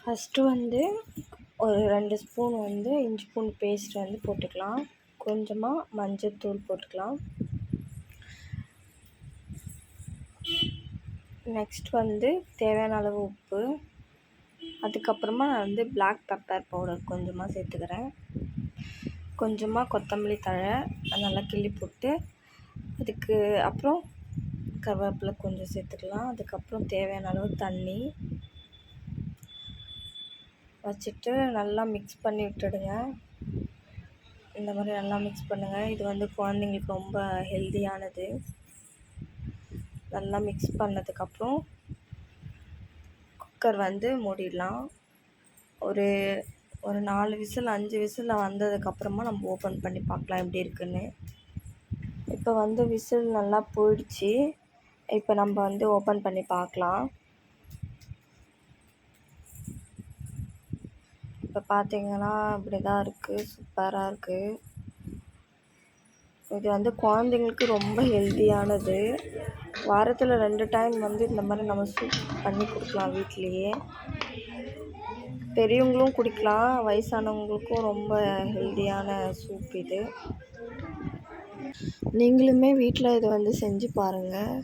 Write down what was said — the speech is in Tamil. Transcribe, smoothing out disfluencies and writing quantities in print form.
ஃபஸ்ட்டு வந்து ஒரு 2 ஸ்பூன் வந்து இஞ்சி பூண்டு பேஸ்ட் வந்து போட்டுக்கலாம். கொஞ்சமாக மஞ்சள்தூள் போட்டுக்கலாம். நெக்ஸ்ட் வந்து தேவையான அளவு உப்பு. அதுக்கப்புறமா நான் வந்து பிளாக் பெப்பர் பவுடர் கொஞ்சமாக சேர்த்துக்கிறேன். கொஞ்சமாக கொத்தமல்லி தழை நல்லா கிள்ளி போட்டு, அதுக்கு அப்புறம் கருவேப்பிலை கொஞ்சம் சேர்த்துக்கலாம். அதுக்கப்புறம் தேவையான அளவு தண்ணி வச்சுட்டு நல்லா மிக்ஸ் பண்ணி விட்டுடுங்க. இந்த மாதிரி நல்லா மிக்ஸ் பண்ணுங்கள். இது வந்து குழந்தைங்களுக்கு ரொம்ப ஹெல்தியானது. நல்லா மிக்ஸ் பண்ணதுக்கப்புறம் குக்கர் வந்து மூடிடலாம். ஒரு 4 விசில் 5 விசில் வந்ததுக்கப்புறமா நம்ம ஓப்பன் பண்ணி பார்க்கலாம் எப்படி இருக்குன்னு. இப்போ வந்து விசில் நல்லா போயிடுச்சு. இப்போ நம்ம வந்து ஓப்பன் பண்ணி பார்க்கலாம். இப்போ பார்த்தீங்கன்னா இப்படி தான் இருக்குது. சூப்பராக இருக்குது. இது வந்து குழந்தைங்களுக்கு ரொம்ப ஹெல்த்தியானது. வாரத்தில் 2 டைம் வந்து இந்த மாதிரி நம்ம சூப் பண்ணி கொடுக்கலாம் வீட்லேயே. பெரியவங்களும் குடிக்கலாம், வயசானவங்களுக்கும் ரொம்ப ஹெல்த்தியான சூப் இது. நீங்களுமே வீட்டில் இதை வந்து செஞ்சு பாருங்கள்.